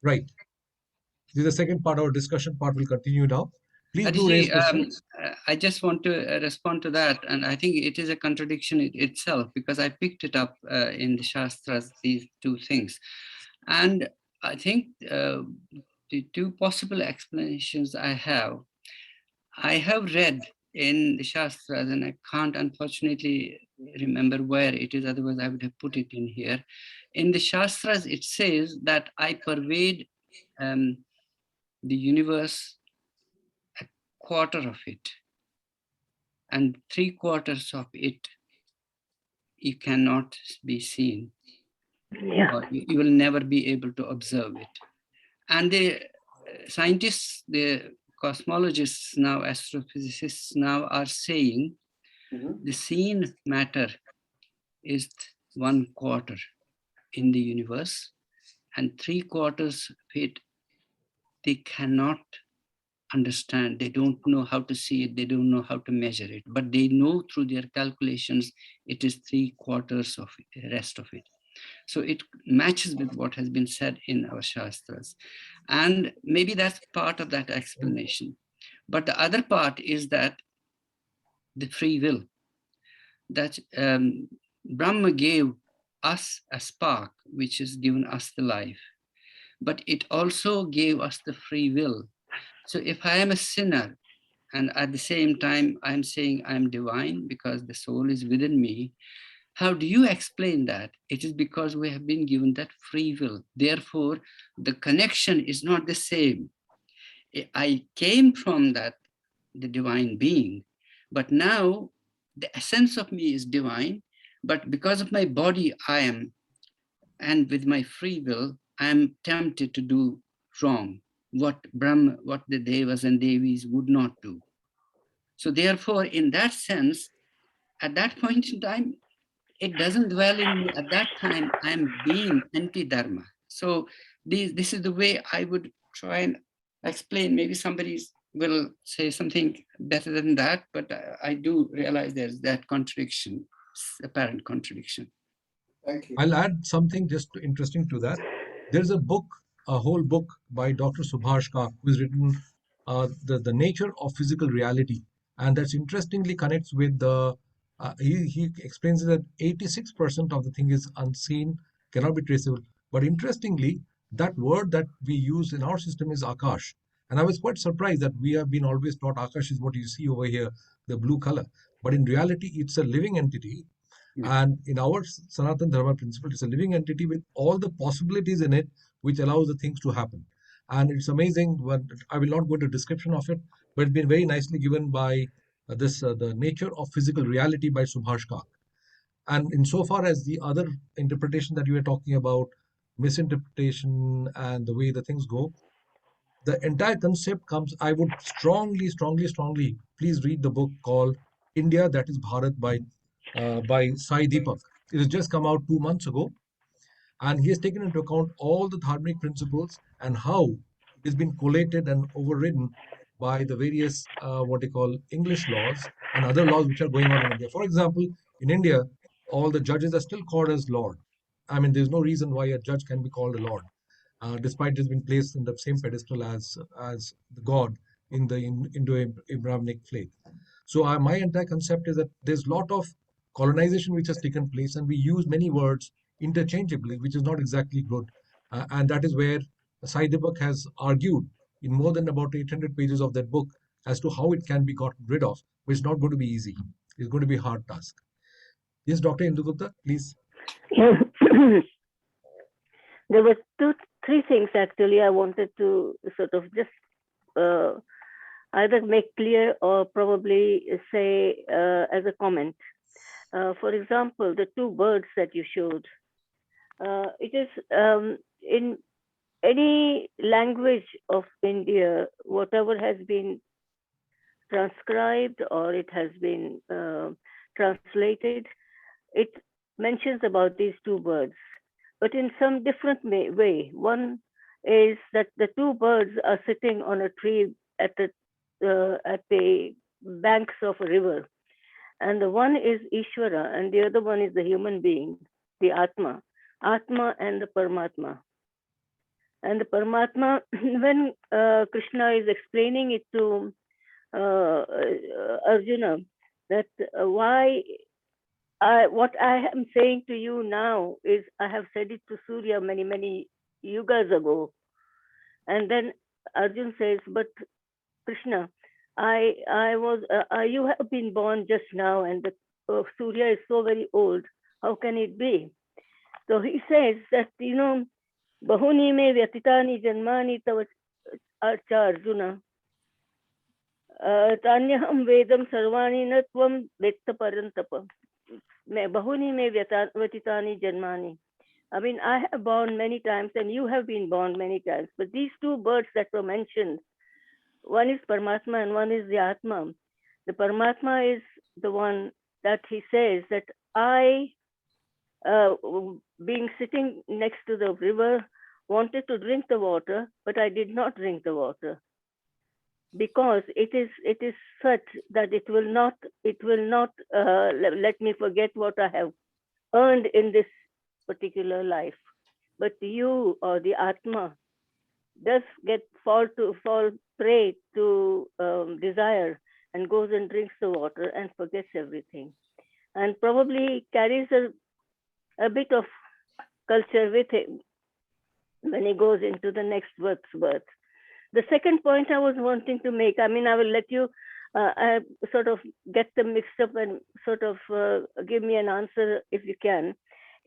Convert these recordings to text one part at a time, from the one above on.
Right. This is the second part. Our discussion part will continue now. Please do raise Aditi, questions. I just want to respond to that, and I think it is a contradiction itself, because I picked it up in the Shastras, these two things. And I think the two possible explanations I have read in the Shastras, and I can't unfortunately remember where it is, otherwise I would have put it in here. In the Shastras, it says that I pervade the universe, a quarter of it, and 3/4 of it you cannot be seen. Yeah. Or you will never be able to observe it. And the scientists, the cosmologists now, astrophysicists now are saying the seen matter is 1/4 in the universe, and 3/4 of it they cannot understand. They don't know how to see it. They don't know how to measure it, but they know through their calculations it is 3/4 of the rest of it. So it matches with what has been said in our Shastras. And maybe that's part of that explanation. But the other part is that the free will, that Brahma gave us a spark, which has given us the life, but it also gave us the free will. So if I am a sinner, and at the same time I'm saying I'm divine because the soul is within me, how do you explain that? It is because we have been given that free will. Therefore, the connection is not the same. I came from that, the divine being, but now the essence of me is divine, but because of my body, I am, and with my free will, I am tempted to do wrong, what Brahma, what the Devas and Devis would not do. So therefore, in that sense, at that point in time, it doesn't dwell in me. At that time, I'm being anti-dharma. So this is the way I would try and explain. Maybe somebody will say something better than that, but I do realize there's that contradiction, apparent contradiction. Thank you. I'll add something just interesting to that. There's a book, a whole book by Dr. Subhash Kak, who's written the nature of physical reality, and that's interestingly connects with the. He explains that 86% of the thing is unseen, cannot be traceable. But interestingly, that word that we use in our system is Akash. And I was quite surprised that we have been always taught Akash is what you see over here, the blue color. But in reality, it's a living entity. And in our Sanatan Dharma principle, it's a living entity with all the possibilities in it, which allows the things to happen. And it's amazing. I will not go into description of it, but it's been very nicely given by the nature of physical reality by Subhash Kak. And insofar as the other interpretation that you were talking about, misinterpretation and the way the things go, the entire concept comes. I would strongly, please read the book called India, that is Bharat by Sai Deepak. It has just come out 2 months ago, and he has taken into account all the dharmic principles and how it has been collated and overridden by the various what they call English laws and other laws which are going on in India. For example, in India, all the judges are still called as Lord. I mean, there's no reason why a judge can be called a Lord, despite it has been placed in the same pedestal as the God in the Indo-Abrahamic faith. So my entire concept is that there's a lot of colonization which has taken place, and we use many words interchangeably, which is not exactly good. And that is where Sai Deepak has argued in more than about 800 pages of that book as to how it can be gotten rid of, which is not going to be easy. It's going to be a hard task. Yes, Dr. Indu Gupta, please. Yeah. There were three things actually I wanted to sort of just either make clear or probably say as a comment. For example, the two birds that you showed. It is in any language of India, whatever has been transcribed or it has been translated, it mentions about these two birds, but in some different way. One is that the two birds are sitting on a tree at the banks of a river, and the one is Ishwara and the other one is the human being, the Atma and the Paramatma. And the Paramatma, when Krishna is explaining it to Arjuna, that what I am saying to you now is I have said it to Surya many yugas ago. And then Arjun says, but Krishna, you have been born just now, and the Surya is so very old. How can it be? So he says that, bahuni me vyatitani janmani tava archa Arjuna. Tanyaham vedam sarvani na tvam vetta parantapa. Bahuni me vyatitani janmani. I mean, I have born many times and you have been born many times. But these two birds that were mentioned, one is Paramatma and one is the Atma. The Paramatma is the one that he says that I, being sitting next to the river, wanted to drink the water, but I did not drink the water because it is such that it will not let me forget what I have earned in this particular life. But you, or the Atma, does fall prey to desire and goes and drinks the water and forgets everything, and probably carries a bit of culture with him when he goes into the next birth. The second point I was wanting to make, I mean, I will let you sort of get them mixed up and sort of give me an answer if you can.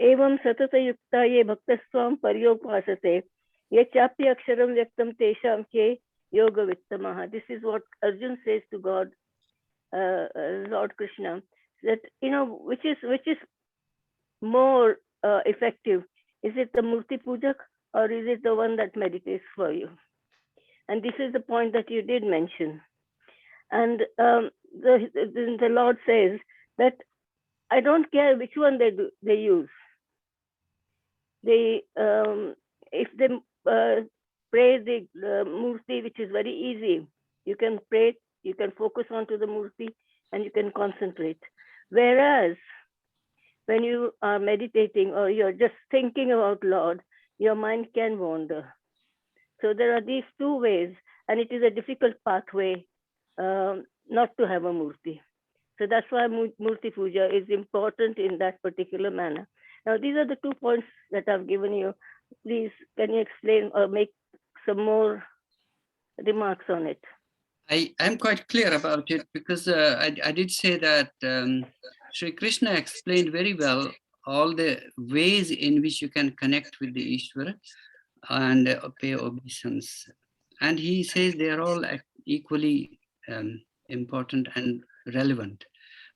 Evam satata yukta ye bhaktasvam paryopasate ye chapya aksharam vyaktam tesham ke yoga vittamaha. This is what Arjun says to God, Lord Krishna, that, which is more effective. Is it the Murti Pujak or is it the one that meditates for you? And this is the point that you did mention. And the Lord says that I don't care which one they use. If they pray the Murti, which is very easy, you can pray, you can focus onto the Murti, and you can concentrate. Whereas when you are meditating or you're just thinking about Lord, your mind can wander. So there are these two ways, and it is a difficult pathway not to have a Murti. So that's why Murti Puja is important in that particular manner. Now, these are the 2 points that I've given you. Please, can you explain or make some more remarks on it? I'm quite clear about it because I did say that Sri Krishna explained very well all the ways in which you can connect with the Ishwar and pay obeisance. And he says they are all equally important and relevant.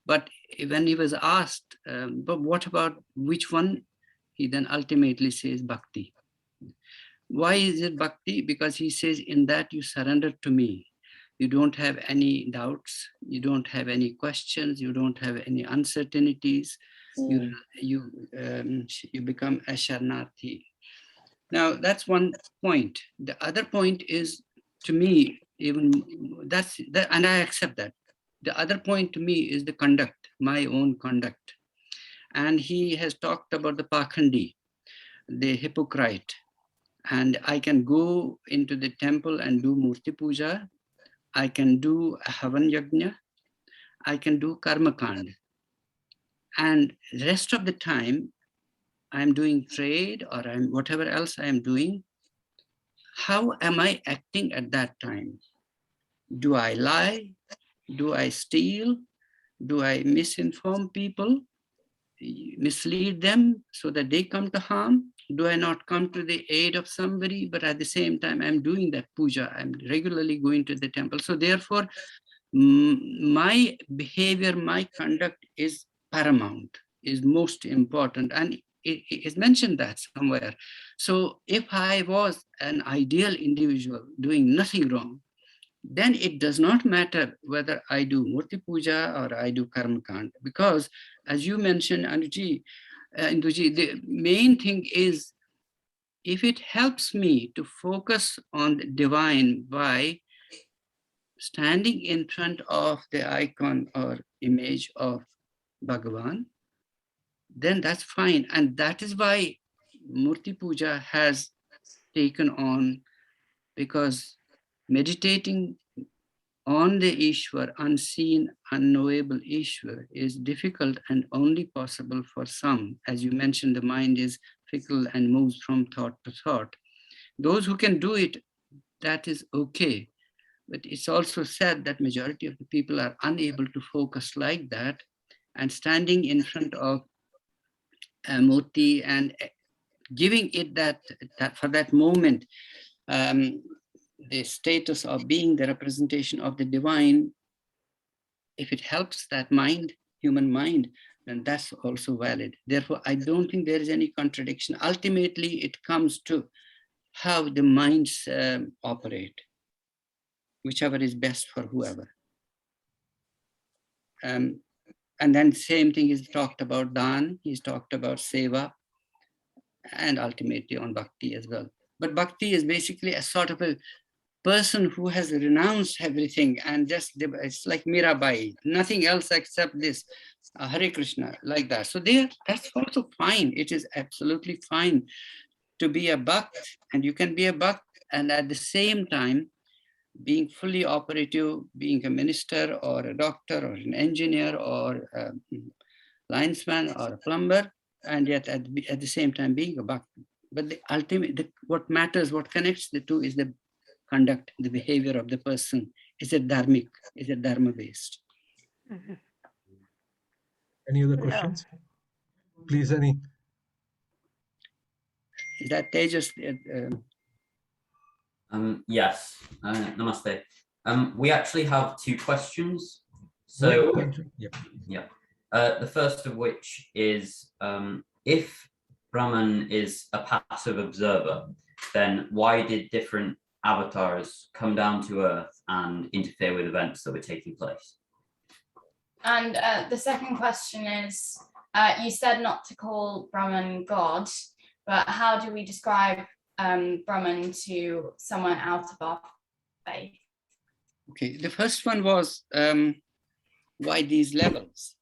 But when he was asked, but what about which one? He then ultimately says bhakti. Why is it bhakti? Because he says in that you surrender to me. You don't have any doubts. You don't have any questions. You don't have any uncertainties. You become a Sharnarthi. Now that's one point. The other point is, to me, and I accept that. The other point to me is the conduct, my own conduct. And he has talked about the Pakhandi, the hypocrite. And I can go into the temple and do Murti Puja. I can do a Havan Yajna. I can do Karma Kand. And the rest of the time, I'm doing trade or whatever else I am doing. How am I acting at that time? Do I lie? Do I steal? Do I misinform people, mislead them so that they come to harm? Do I not come to the aid of somebody, but at the same time, I'm doing that puja. I'm regularly going to the temple. So therefore, my behavior, my conduct is paramount, is most important. And it is mentioned that somewhere. So if I was an ideal individual doing nothing wrong, then it does not matter whether I do Murti Puja or I do Karma Kand, because as you mentioned, Induji, the main thing is if it helps me to focus on the divine by standing in front of the icon or image of Bhagavan, then that's fine. And that is why Murti Puja has taken on, because meditating on the Ishwar, unseen, unknowable Ishwar, is difficult and only possible for some. As you mentioned, the mind is fickle and moves from thought to thought. Those who can do it, that is okay. But it's also said that majority of the people are unable to focus like that, and standing in front of a murti and giving it that for that moment, the status of being the representation of the divine, if it helps that mind, human mind, then that's also valid. Therefore, I don't think there is any contradiction. Ultimately, it comes to how the minds operate, whichever is best for whoever. And then same thing is talked about Dan, he's talked about Seva, and ultimately on Bhakti as well. But Bhakti is basically a sort of a person who has renounced everything and just, it's like Mirabai, nothing else except this, Hare Krishna, like that. So that's also fine. It is absolutely fine to be a Bhakt, and you can be a Bhakt and at the same time being fully operative, being a minister or a doctor or an engineer or a linesman or a plumber, and yet at the same time being a Bhakt. But the ultimate, what matters, what connects the two is the conduct, the behavior of the person. Is it dharmic? Is it dharma based? Mhm. Any other Yeah. questions? Please, any. Is that Tejas? Yes, namaste. We actually have two questions. Good, So, thank you. Yeah. the first of which is, if Brahman is a passive observer, then why did different avatars come down to Earth and interfere with events that were taking place? And the second question is, you said not to call Brahman God, but how do we describe Brahman to someone out of our faith? Okay, the first one was why these levels?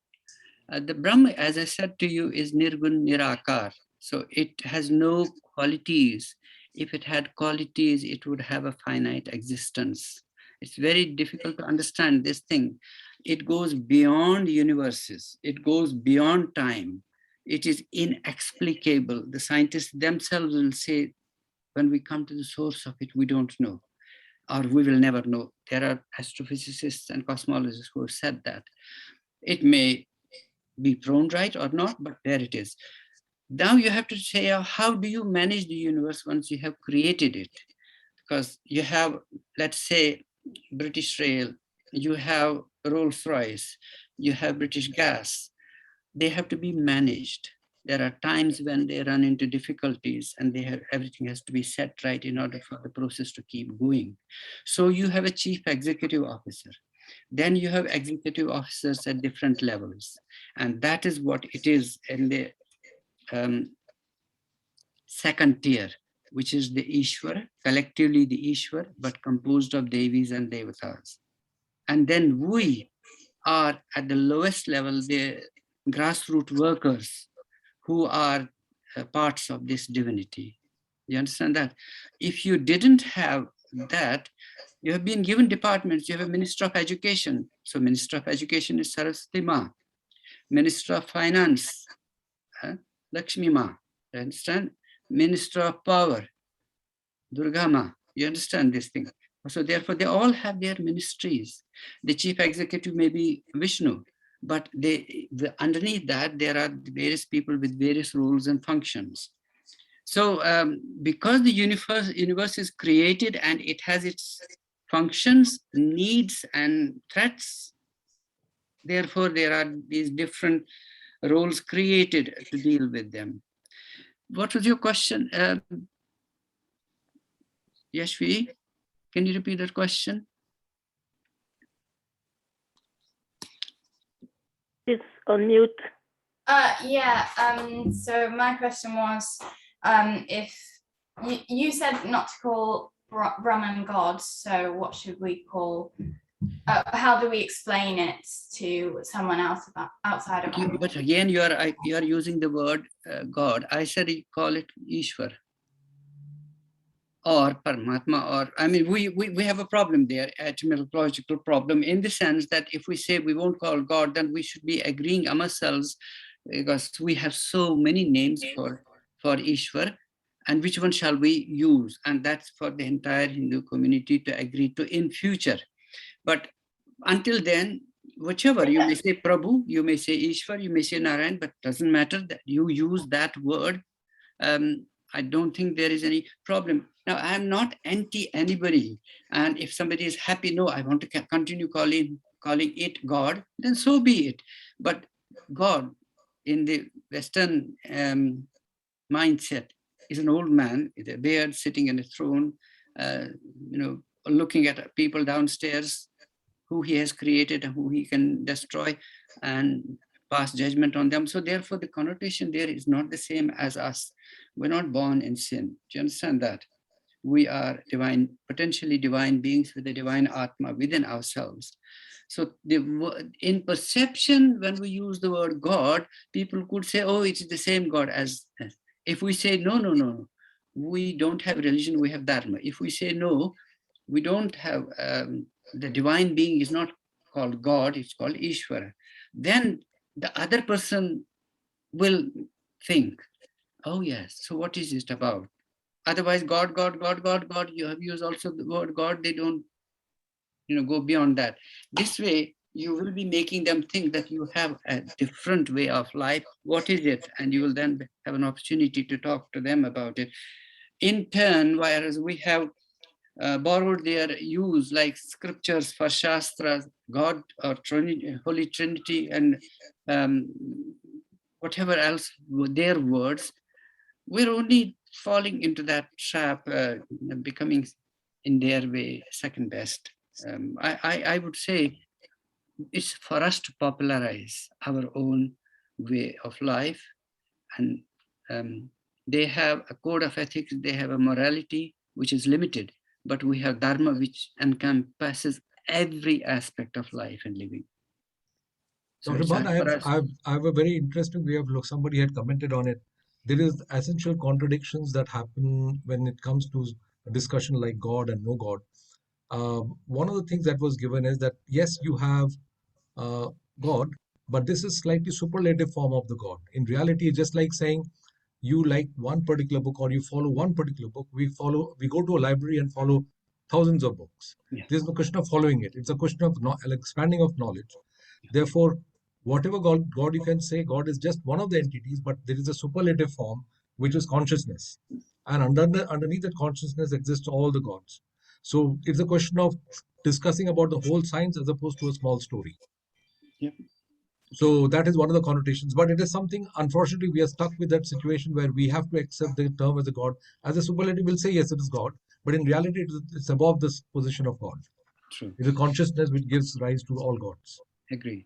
The Brahma, as I said to you, is Nirgun Nirakar. So it has no qualities. If it had qualities, it would have a finite existence. It's very difficult to understand this thing. It goes beyond universes. It goes beyond time. It is inexplicable. The scientists themselves will say, when we come to the source of it, we don't know, or we will never know. There are astrophysicists and cosmologists who have said that. It may be proven right or not, but there it is. Now you have to say, how do you manage the universe once you have created it? Because you have, let's say, British Rail, you have Rolls-Royce, you have British Gas. They have to be managed. There are times when they run into difficulties and everything has to be set right in order for the process to keep going. So you have a chief executive officer. Then you have executive officers at different levels. And that is what it is in the second tier, which is the Ishwar, collectively the Ishwar, but composed of Devis and Devatas. And then we are at the lowest level, the grassroots workers who are parts of this divinity. You understand that? If you didn't have that, you have been given departments. You have a Minister of Education. So Minister of Education is Saraswati Ma. Minister of Finance, Lakshmi Ma. You understand? Minister of Power, Durga Ma. You understand this thing? So therefore, they all have their ministries. The chief executive may be Vishnu, but underneath that, there are various people with various roles and functions. So because the universe is created and it has its functions, needs, and threats, therefore there are these different roles created to deal with them. What was your question? Yashvi, can you repeat that question? It's on mute. Yeah, so my question was, if you said not to call Brahman God, so what should we call, how do we explain it to someone else outside of But again, you are using the word God. I said call it Ishwar. or Paramatma, or I mean, we have a problem there, etymological problem, in the sense that if we say we won't call God, then we should be agreeing ourselves, because we have so many names for Ishwar, and which one shall we use? And that's for the entire Hindu community to agree to in future. But until then, whichever, you may say Prabhu, you may say Ishwar, you may say Narayan, but doesn't matter that you use that word. I don't think there is any problem. Now, I am not anti anybody. And if somebody is happy, no, I want to continue calling it God, then so be it. But God in the Western mindset is an old man with a beard sitting in a throne, looking at people downstairs who he has created and who he can destroy and pass judgment on them. So therefore, the connotation there is not the same as us. We're not born in sin. Do you understand that? We are divine, potentially divine beings with a divine Atma within ourselves. So in perception, when we use the word God, people could say, oh, it's the same God as. If we say, no, we don't have religion, we have Dharma. If we say, no, we don't have, the divine being is not called God, it's called Ishwar. Then the other person will think, oh yes, so what is it about? Otherwise, God, you have used also the word God, they don't go beyond that. This way, you will be making them think that you have a different way of life. What is it? And you will then have an opportunity to talk to them about it. In turn, whereas we have borrowed their use, like scriptures for Shastras, God or Trinity, Holy Trinity, and whatever else, their words, we're only falling into that trap, becoming in their way second best. I would say it's for us to popularize our own way of life, and they have a code of ethics, they have a morality which is limited, but we have Dharma which encompasses every aspect of life and living. So Dr. Bhan, I have a very interesting way of look. Somebody had commented on it. There is essential contradictions that happen when it comes to a discussion like God and no God. One of the things that was given is that yes, you have God, but this is slightly superlative form of the God. In reality, it's just like saying you like one particular book or you follow one particular book. We go to a library and follow thousands of books. Yeah. There's no question of following it. It's a question of expanding of knowledge. Therefore, whatever God you can say, God is just one of the entities, but there is a superlative form which is consciousness, and underneath that consciousness exists all the gods. So it's a question of discussing about the whole science as opposed to a small story. Yeah. So that is one of the connotations, but it is something, unfortunately, we are stuck with that situation where we have to accept the term as a God. As a superlative will say, yes, it is God, but in reality, it's above this position of God. True. It's a consciousness which gives rise to all gods. Agreed.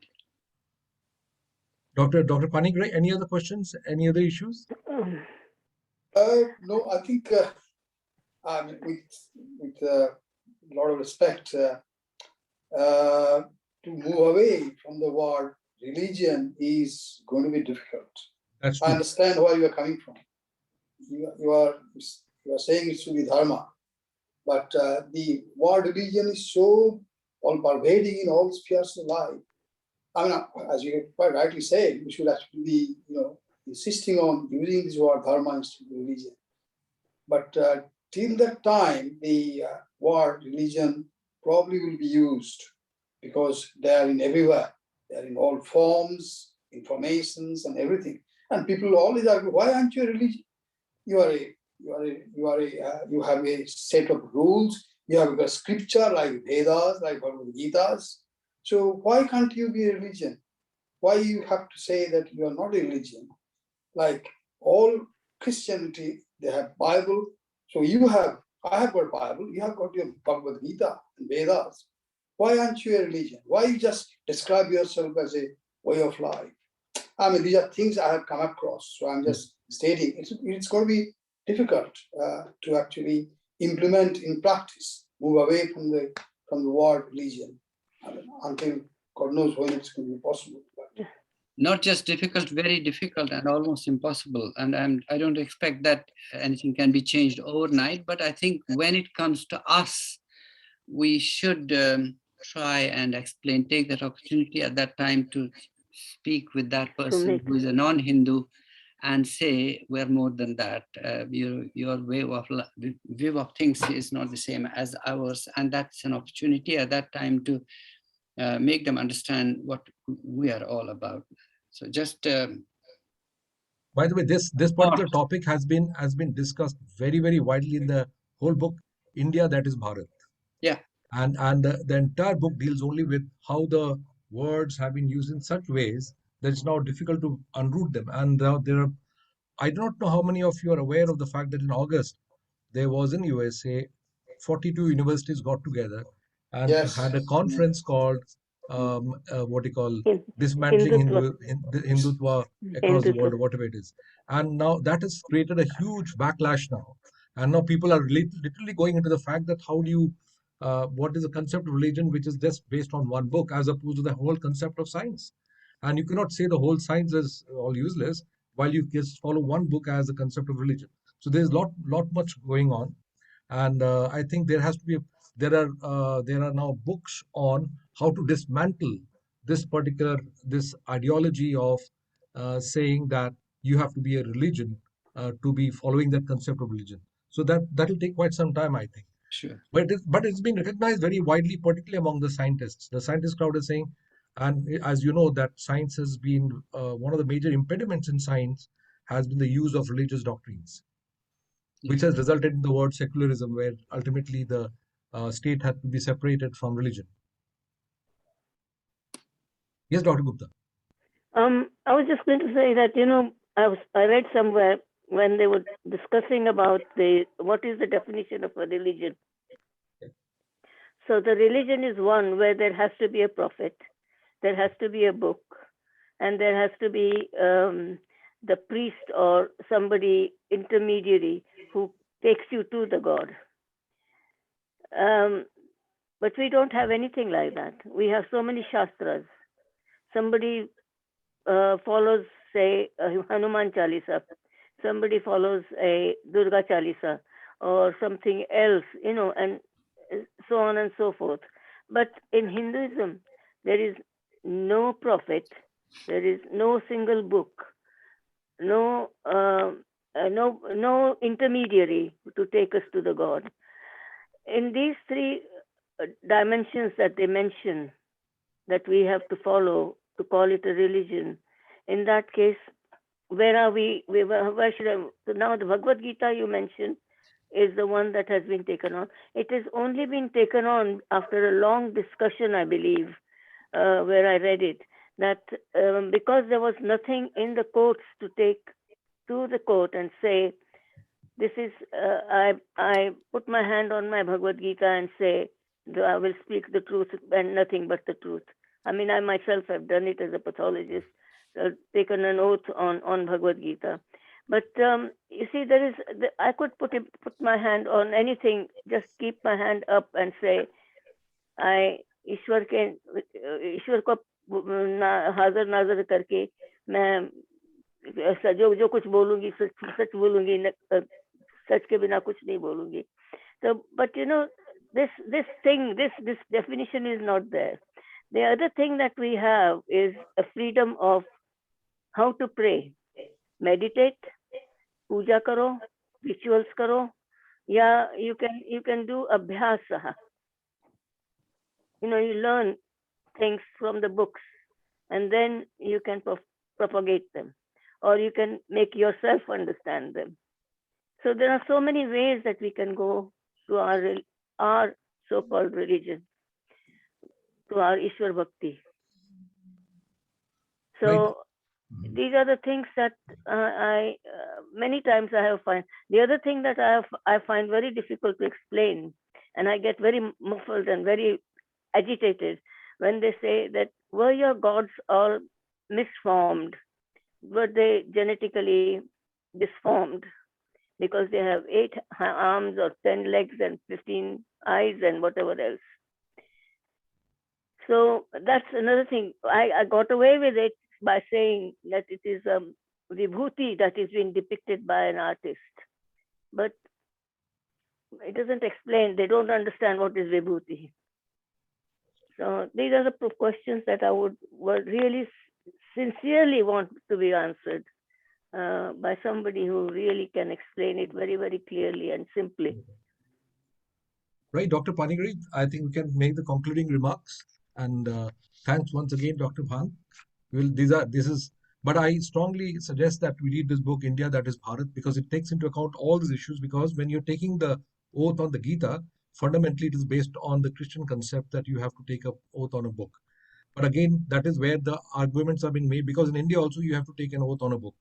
Dr. Panikray, any other questions? Any other issues? No, I think with a lot of respect, to move away from the word religion is going to be difficult. That's true. I understand where you are coming from. You are saying it should be Dharma, but the word religion is so all pervading in all spheres of life. I mean, as you quite rightly said, we should actually be, insisting on using this word Dharma instead of religion. But till that time, the word religion probably will be used because they are in everywhere. They are in all forms, informations, and everything. And people always argue, why aren't you a religion? You have a set of rules. You have a scripture like Vedas, like Bhagavad Gita's. So why can't you be a religion? Why you have to say that you are not a religion? Like all Christianity, they have Bible. So I have got Bible, you have got your Bhagavad Gita and Vedas. Why aren't you a religion? Why you just describe yourself as a way of life? I mean, these are things I have come across. So I'm just stating it's going to be difficult to actually implement in practice, move away from the word religion. I mean, until God knows when it's going to be possible. But not just difficult, very difficult and almost impossible. And I don't expect that anything can be changed overnight. But I think when it comes to us, we should try and explain, take that opportunity at that time to speak with that person who is a non-Hindu and say, we're more than that. Your view of things is not the same as ours. And that's an opportunity at that time to make them understand what we are all about. So just by the way, this particular topic has been discussed very widely in the whole book, India, that is Bharat. Yeah. And the entire book deals only with how the words have been used in such ways that it's now difficult to unroot them. And there are, I don't know how many of you are aware of the fact that in August there was in USA 42 universities got together and Yes. had a conference called what do you call, dismantling Hindutva across the world, or whatever it is. And now that has created a huge backlash now. And now people are literally going into the fact that how do you, what is the concept of religion which is just based on one book as opposed to the whole concept of science. And you cannot say the whole science is all useless while you just follow one book as the concept of religion. So there's lot much going on. And I think there has to be there are now books on how to dismantle this ideology of saying that you have to be a religion to be following that concept of religion. So that will take quite some time, I think. Sure. But it's been recognized very widely, particularly among the scientists. The scientist crowd is saying, and as you know, that science has been one of the major impediments in science has been the use of religious doctrines, which has resulted in the word secularism, where ultimately the state had to be separated from religion. Yes, Dr. Gupta. I was just going to say that, I read somewhere when they were discussing about what is the definition of a religion. So the religion is one where there has to be a prophet, there has to be a book, and there has to be the priest or somebody intermediary who takes you to the God. But we don't have anything like that. We have so many shastras. Somebody follows, say, a Hanuman Chalisa. Somebody follows a Durga Chalisa or something else, and so on and so forth. But in Hinduism, there is no prophet, there is no single book, no intermediary to take us to the God. In these three dimensions that they mention that we have to follow to call it a religion, in that case, where are we? Where should I? So now the Bhagavad Gita you mentioned is the one that has been taken on. It has only been taken on after a long discussion, I believe, where I read it, that because there was nothing in the courts to take to the court and say, this is, I put my hand on my Bhagavad Gita and say, I will speak the truth and nothing but the truth. I mean, I myself have done it as a pathologist, taken an oath on Bhagavad Gita. But you see, I could put my hand on anything, just keep my hand up and say, ईश्वर को हाजिर नाजर करके मैं जो कुछ बोलूंगी सच बोलूंगी, सच के बिना कुछ नहीं बोलूंगी. So, but this definition is not there. The other thing that we have is a freedom of how to pray, meditate, puja karo, rituals karo, yeah, you can do abhyasa. You learn things from the books and then you can propagate them, or you can make yourself understand them. So there are so many ways that we can go to our so-called religion, to our Ishwar Bhakti. So right. These are the things that I many times I have found. The other thing that I find very difficult to explain, and I get very muffled and very agitated when they say that, were your gods all misformed? Were they genetically disformed because they have 8 arms or 10 legs and 15 eyes and whatever else? So that's another thing. I got away with it by saying that it is vibhuti that is being depicted by an artist. But it doesn't explain, they don't understand what is vibhuti. So these are the questions that I would really sincerely want to be answered by somebody who really can explain it very, very clearly and simply. Right, Dr. Panigri, I think we can make the concluding remarks. And thanks once again, Dr. Bhan. But I strongly suggest that we read this book, India, That is Bharat, because it takes into account all these issues. Because when you're taking the oath on the Gita, fundamentally it is based on the Christian concept that you have to take an oath on a book. But again, that is where the arguments are being made, because in India also you have to take an oath on a book.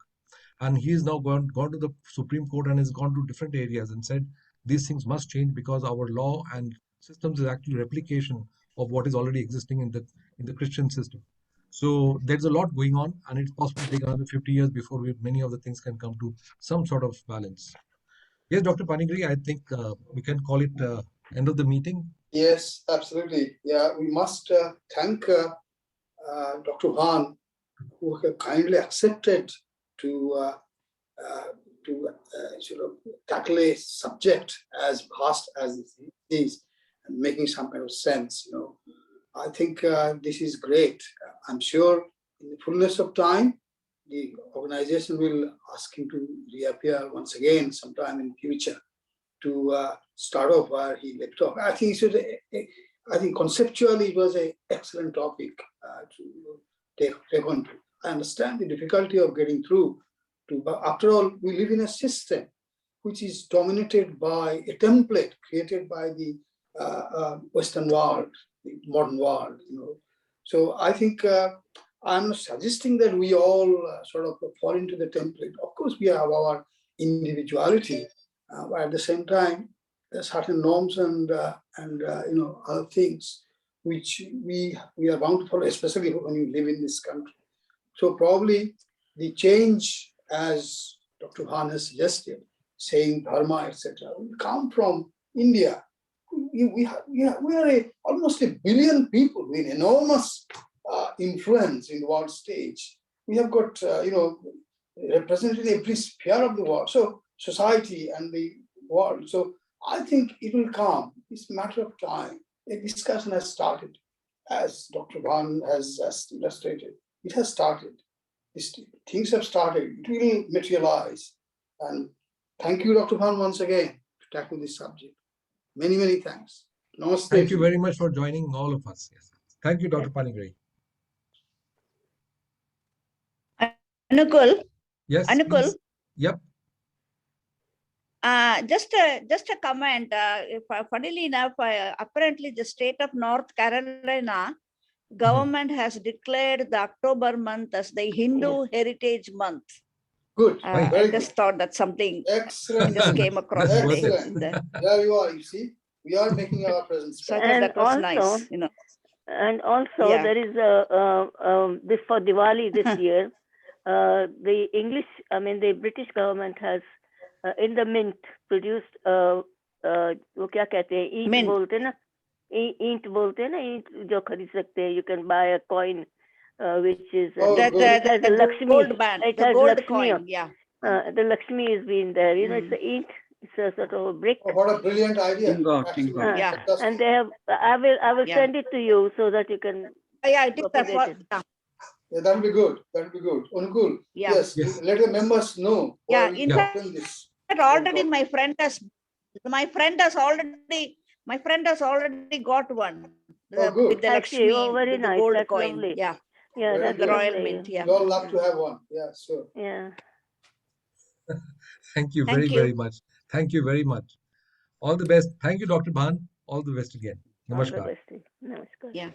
And he has now gone to the Supreme Court and has gone to different areas and said these things must change because our law and systems is actually replication of what is already existing in the Christian system. So there's a lot going on, and it's possible to take another 50 years before many of the things can come to some sort of balance. Yes, Dr. Panigri, I think we can call it end of the meeting. Yes, absolutely. Yeah, we must thank Dr. Bhan, who have kindly accepted to sort of tackle a subject as vast as it is and making some kind of sense. I think this is great. I'm sure in the fullness of time, the organization will ask him to reappear once again sometime in future to start off where he left off. I think conceptually it was an excellent topic to take on to. I understand the difficulty of getting through to, but after all, we live in a system which is dominated by a template created by the Western world, the modern world. So I think I'm not suggesting that we all sort of fall into the template. Of course, we have our individuality, but at the same time, there are certain norms and other things which we are bound to follow, especially when you live in this country. So probably the change, as Dr. Bhan has suggested, saying Dharma, etc., will come from India. We are almost a billion people with enormous influence in the world stage. We have got represented every sphere of the world, so society and the world. So I think it will come. It's a matter of time. A discussion has started, as Dr. Bhan has illustrated. It has started. Things have started. It will materialize. And thank you, Dr. Bhan, once again to tackle this subject. Many, many thanks. Namaste. Thank you very much for joining all of us. Yes. Thank you, Dr. Panigri. Anukul. Yes. Anukul. Please. Yep. Just a comment. Funnily enough, apparently the state of North Carolina government has declared the October month as the Hindu Heritage Month. Good. I just thought that something excellent. just came across today. There you are. You see, we are making our presence. So that was nice. And also there is this for Diwali this year. The British government has in the mint produced वो क्या कहते हैं ईंट बोलते हैं ना ईंट जो खरीद सकते हैं. You can buy a coin which is the Lakshmi gold band, the gold coin. Yeah, the Lakshmi is being there. It's the int. It's a sort of a brick. Oh, what a brilliant idea! Yeah, and they have. I will send it to you so that you can. Yeah, it is that. Yeah, that will be good. That will be good. Unukul. Yeah. Yes. Let the members know. Yeah. In fact, already my friend has already got one. With the Lakshmi, very nice. Gold that's coin. Lovely. Yeah. Yeah, that's the Royal lovely. Mint. Yeah. We all love to have one. Yeah, sure. Yeah. Thank you very much. Thank you very much. All the best. Thank you, Dr. Bhan. All the best again. Namaskar. Namaskar. Yeah.